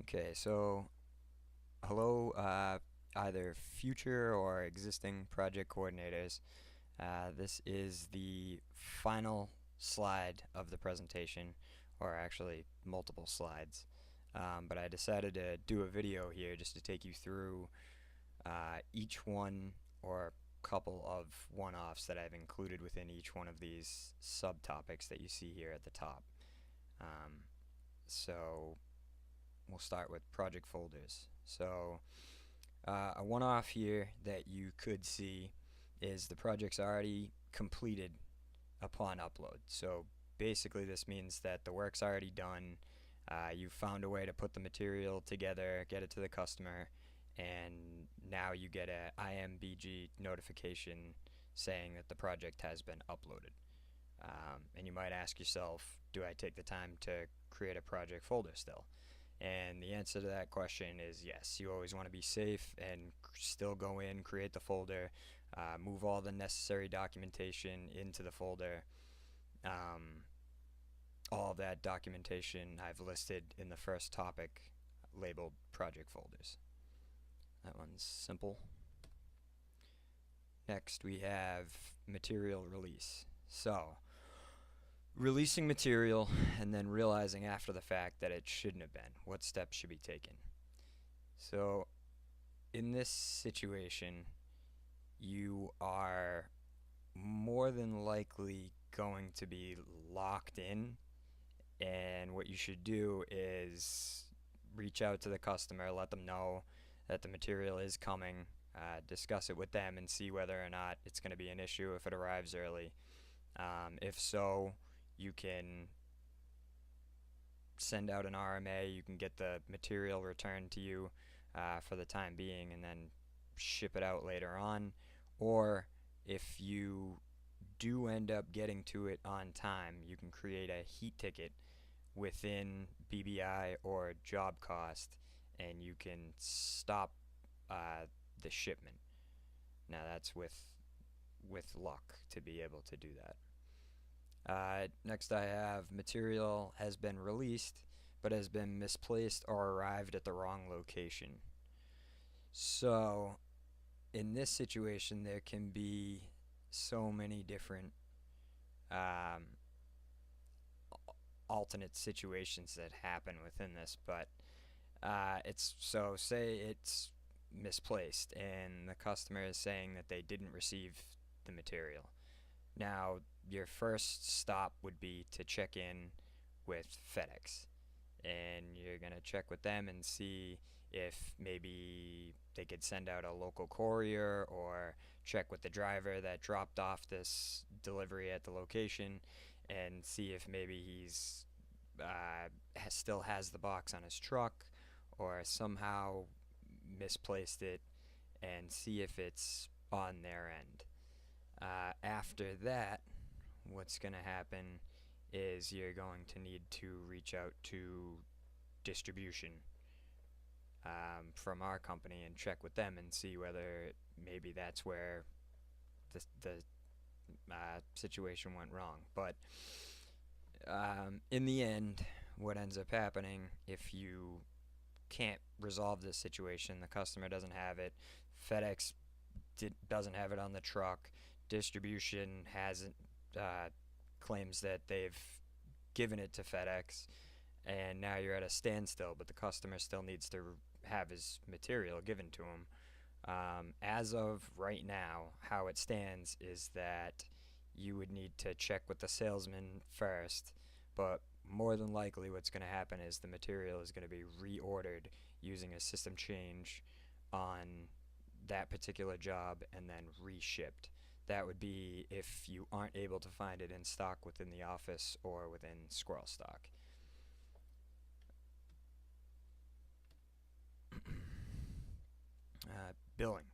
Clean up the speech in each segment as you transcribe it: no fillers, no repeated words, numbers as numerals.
Okay, so hello, either future or existing project coordinators. This is the final slide of the presentation, or actually multiple slides. But I decided to do a video here just to take you through each one or couple of one-offs that I've included within each one of these subtopics that you see here at the top. Um, so we'll start with project folders. So a one-off here that you could see is the project's already completed upon upload. So basically this means that the work's already done. You found a way to put the material together, get it to the customer, and now you get a IMBG notification saying that the project has been uploaded. And you might ask yourself, do I take the time to create a project folder still? And the answer to that question is yes. You always want to be safe and still go in, create the folder, move all the necessary documentation into the folder. Um, all of that documentation I've listed in the first topic labeled project folders. That one's simple. Next we have material release. So, releasing material and then realizing after the fact that it shouldn't have been. What steps should be taken? So, in this situation, you are more than likely going to be locked in, and what you should do is reach out to the customer, let them know that the material is coming, discuss it with them, and see whether or not it's going to be an issue if it arrives early. If so, you can send out an RMA, you can get the material returned to you for the time being and then ship it out later on. Or if you do end up getting to it on time, you can create a heat ticket within BBI or job cost and you can stop the shipment. Now that's with luck to be able to do that. Next I have material has been released but has been misplaced or arrived at the wrong location. So in this situation there can be so many different um, alternate situations that happen within this, but it's so say it's misplaced and the customer is saying that they didn't receive the material. Now, your first stop would be to check in with FedEx, and you're going to check with them and see if maybe they could send out a local courier or check with the driver that dropped off this delivery at the location and see if maybe he's still has the box on his truck or somehow misplaced it, and see if it's on their end. After that, what's going to happen is you're going to need to reach out to distribution from our company and check with them and see whether maybe that's where the situation went wrong. But in the end, what ends up happening if you can't resolve this situation, the customer doesn't have it, FedEx doesn't have it on the truck, distribution hasn't claims that they've given it to FedEx, and now you're at a standstill, but the customer still needs to have his material given to him. As of right now, how it stands is that you would need to check with the salesman first, but more than likely what's going to happen is the material is going to be reordered using a system change on that particular job and then reshipped. That would be if you aren't able to find it in stock within the office or within Squirrel Stock. Billing.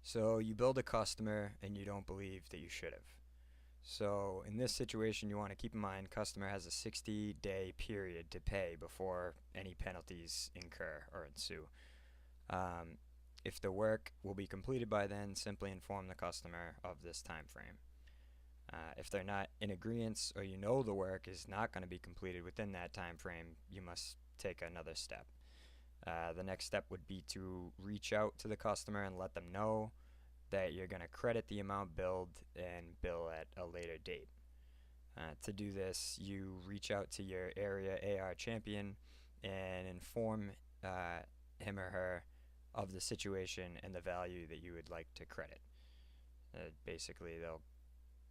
So you build a customer and you don't believe that you should have. So in this situation, you want to keep in mind customer has a 60-day period to pay before any penalties incur or ensue. If the work will be completed by then, simply inform the customer of this time frame. If they're not in agreement or you know the work is not going to be completed within that time frame, you must take another step. The next step would be to reach out to the customer and let them know that you're going to credit the amount billed and bill at a later date. To do this, you reach out to your area AR champion and inform him or her of the situation and the value that you would like to credit. Basically, they'll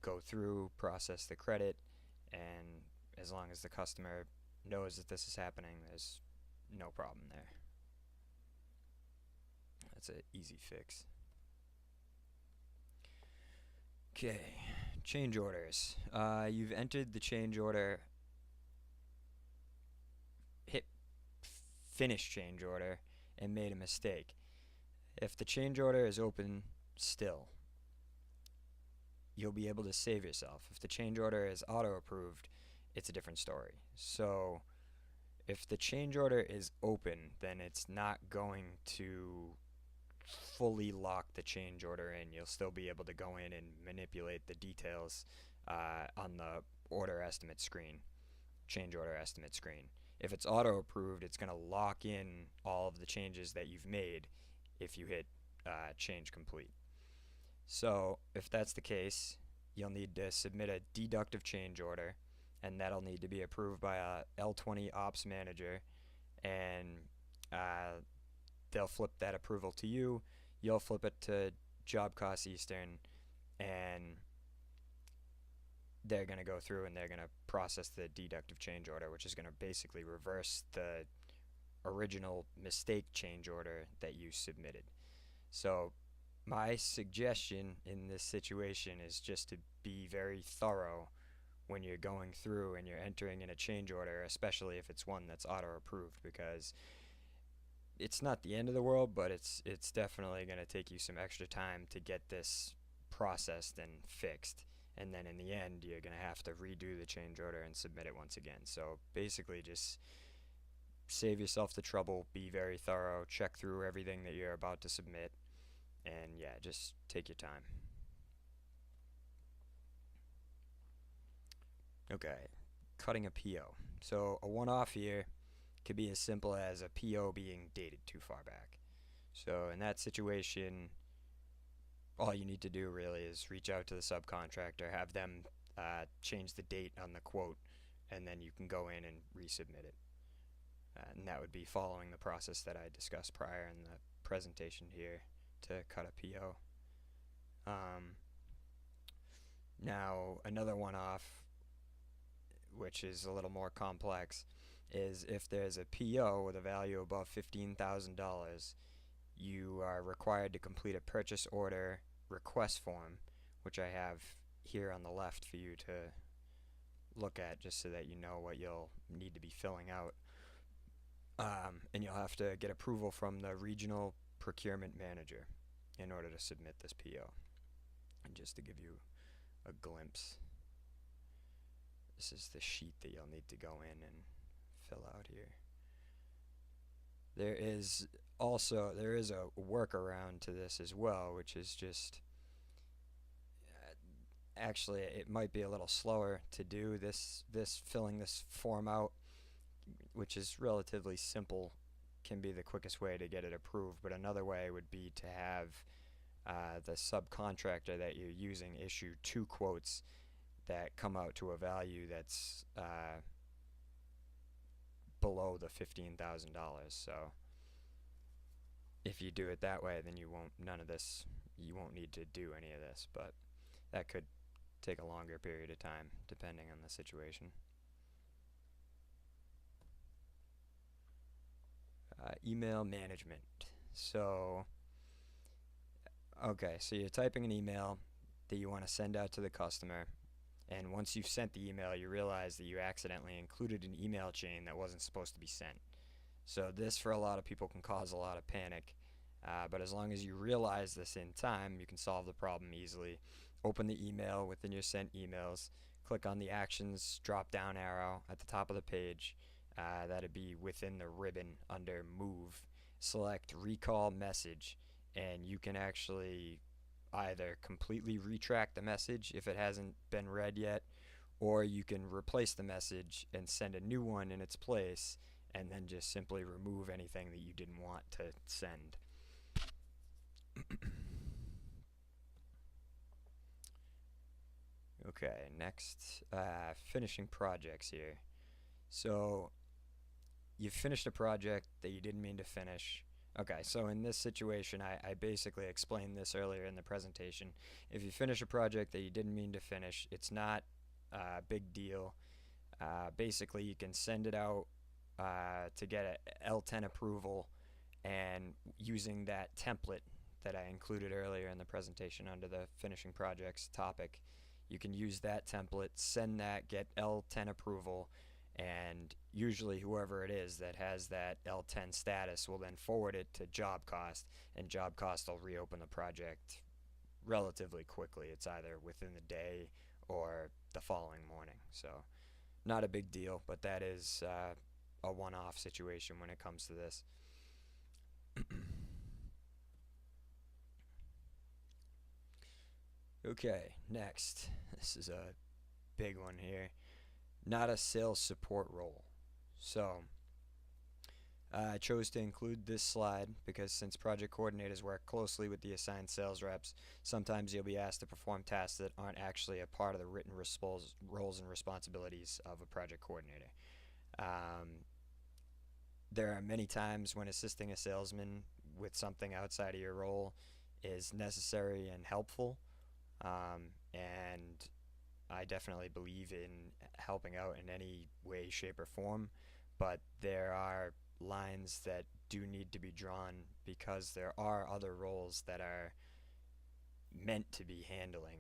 go through, process the credit, and as long as the customer knows that this is happening, there's no problem there. That's an easy fix. Okay, change orders. You've entered the change order, hit finish change order, and made a mistake. If the change order is open still, you'll be able to save yourself. If the change order is auto-approved, it's a different story. So if the change order is open, then it's not going to fully lock the change order in. You'll still be able to go in and manipulate the details on the order estimate screen, change order estimate screen. If it's auto-approved, it's going to lock in all of the changes that you've made if you hit change complete. So if that's the case, you'll need to submit a deductive change order, and that'll need to be approved by a L20 ops manager, and they'll flip that approval to you. You'll flip it to Job Cost Eastern, and they're going to go through and they're going to process the deductive change order, which is going to basically reverse the original mistake change order that you submitted. So my suggestion in this situation is just to be very thorough when you're going through and you're entering in a change order, especially if it's one that's auto-approved, because it's not the end of the world, but it's definitely going to take you some extra time to get this processed and fixed. And then in the end, you're going to have to redo the change order and submit it once again. So basically just save yourself the trouble, be very thorough, check through everything that you're about to submit, and yeah, just take your time. Okay, cutting a PO. So a one-off here could be as simple as a PO being dated too far back. So in that situation, all you need to do really is reach out to the subcontractor, have them change the date on the quote, and then you can go in and resubmit it. And that would be following the process that I discussed prior in the presentation here to cut a PO. Now, another one-off, which is a little more complex, is if there's a PO with a value above $15,000, you are required to complete a purchase order request form, which I have here on the left for you to look at just so that you know what you'll need to be filling out. And you'll have to get approval from the regional procurement manager in order to submit this PO. And just to give you a glimpse, this is the sheet that you'll need to go in and fill out here. There is a workaround to this as well, which is just actually it might be a little slower to do this filling this form out, which is relatively simple, can be the quickest way to get it approved. But another way would be to have the subcontractor that you're using issue two quotes that come out to a value that's below the $15,000. So if you do it that way, then you won't need to do any of this, but that could take a longer period of time depending on the situation. Email management. So you're typing an email that you want to send out to the customer, and once you've sent the email, you realize that you accidentally included an email chain that wasn't supposed to be sent. So this, for a lot of people, can cause a lot of panic, but as long as you realize this in time, you can solve the problem easily. Open the email within your sent emails, click on the actions drop-down arrow at the top of the page. That'd be within the ribbon under move. Select recall message, and you can actually either completely retract the message if it hasn't been read yet, or you can replace the message and send a new one in its place, and then just simply remove anything that you didn't want to send. Okay, next, finishing projects here. So you finished a project that you didn't mean to finish. Okay, so in this situation, I basically explained this earlier in the presentation. If you finish a project that you didn't mean to finish, it's not a big deal. Basically, you can send it out to get a L10 approval, and using that template that I included earlier in the presentation under the finishing projects topic, you can use that template, send that, get L10 approval, and usually whoever it is that has that L10 status will then forward it to Job Cost, and Job Cost will reopen the project relatively quickly. It's either within the day or the following morning. So not a big deal, but that is a one-off situation when it comes to this. Okay, next. This is a big one here. Not a sales support role. So, I chose to include this slide because since project coordinators work closely with the assigned sales reps, sometimes you'll be asked to perform tasks that aren't actually a part of the written roles and responsibilities of a project coordinator. There are many times when assisting a salesman with something outside of your role is necessary and helpful, and I definitely believe in helping out in any way, shape, or form, but there are lines that do need to be drawn because there are other roles that are meant to be handling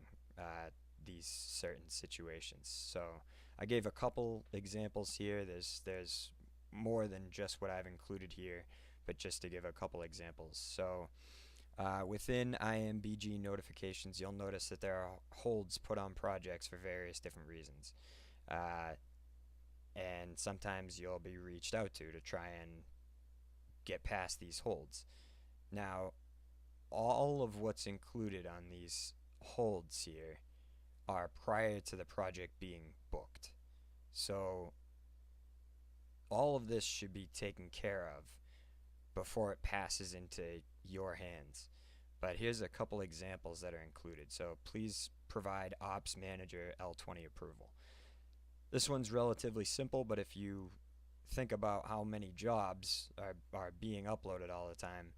these certain situations. So I gave a couple examples here. There's more than just what I've included here, but just to give a couple examples. So within IMBG notifications, you'll notice that there are holds put on projects for various different reasons. And sometimes you'll be reached out to try and get past these holds. Now, all of what's included on these holds here are prior to the project being booked. So all of this should be taken care of before it passes into your hands. But here's a couple examples that are included. So please provide Ops Manager L20 approval. This one's relatively simple, but if you think about how many jobs are being uploaded all the time,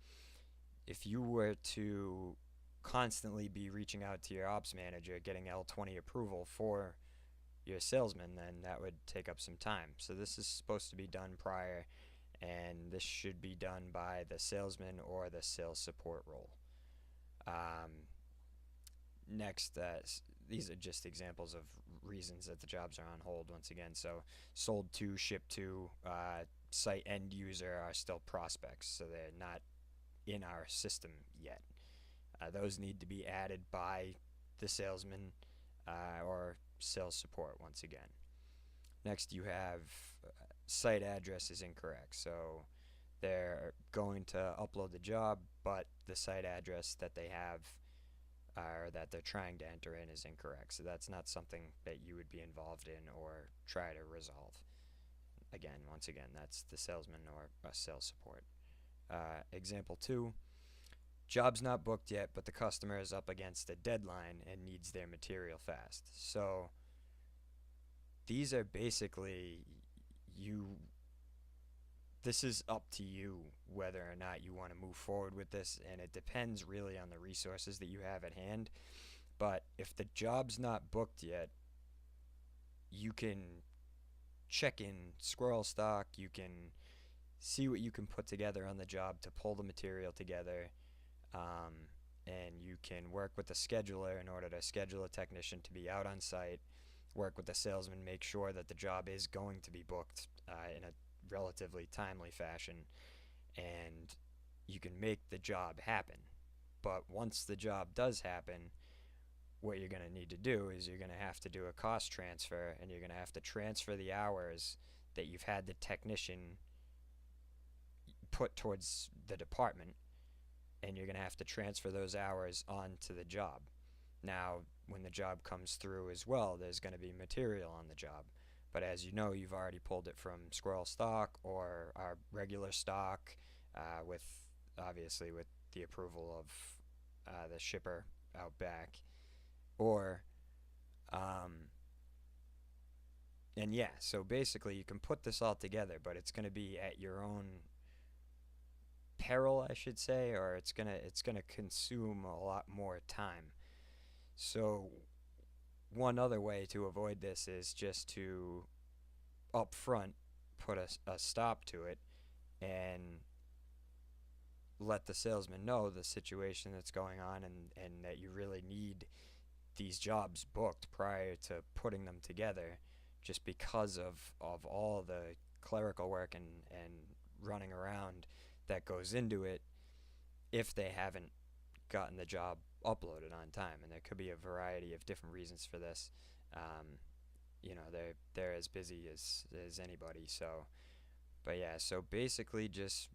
if you were to constantly be reaching out to your Ops Manager getting L20 approval for your salesman, then that would take up some time. So this is supposed to be done prior, and this should be done by the salesman or the sales support role. Next, these are just examples of reasons that the jobs are on hold once again. So sold to, shipped to, site end user are still prospects, so they're not in our system yet. Those need to be added by the salesman or sales support once again. Next, you have site address is incorrect. So they're going to upload the job, but the site address that they have or that they're trying to enter in is incorrect. So that's not something that you would be involved in or try to resolve. Again, once again, that's the salesman or sales support. Example 2, job's not booked yet, but the customer is up against a deadline and needs their material fast. So these are basically this is up to you whether or not you want to move forward with this, and it depends really on the resources that you have at hand. But if the job's not booked yet, you can check in Squirrel Stock, you can see what you can put together on the job to pull the material together, and you can work with the scheduler in order to schedule a technician to be out on site, work with the salesman, make sure that the job is going to be booked in a relatively timely fashion, and you can make the job happen. But once the job does happen, what you're going to need to do is you're going to have to do a cost transfer, and you're going to have to transfer the hours that you've had the technician put towards the department, and you're going to have to transfer those hours onto the job. Now, when the job comes through as well, there's going to be material on the job, But as you know, you've already pulled it from Squirrel stock or our regular stock, with obviously with the approval of the shipper out back, or um, and yeah, so basically you can put this all together, but it's going to be at your own peril, I should say, or it's gonna consume a lot more time. So one other way to avoid this is just to up front put a stop to it and let the salesman know the situation that's going on, and that you really need these jobs booked prior to putting them together, just because of all the clerical work and running around that goes into it if they haven't gotten the job uploaded on time. And there could be a variety of different reasons for this. Um, they're as busy as anybody. So, but yeah, so basically just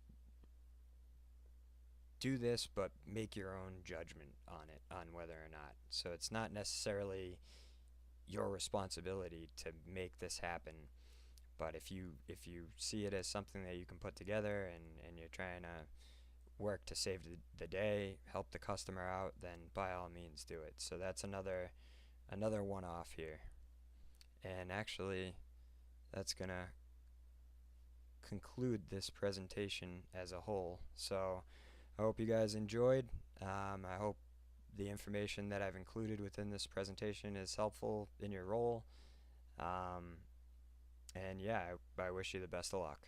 do this, but make your own judgment on it, on whether or not. So it's not necessarily your responsibility to make this happen, but if you see it as something that you can put together, and you're trying to work to save the day, help the customer out, then by all means do it. So that's another one off here. And actually, that's gonna conclude this presentation as a whole. So I hope you guys enjoyed. I hope the information that I've included within this presentation is helpful in your role. And yeah, I wish you the best of luck.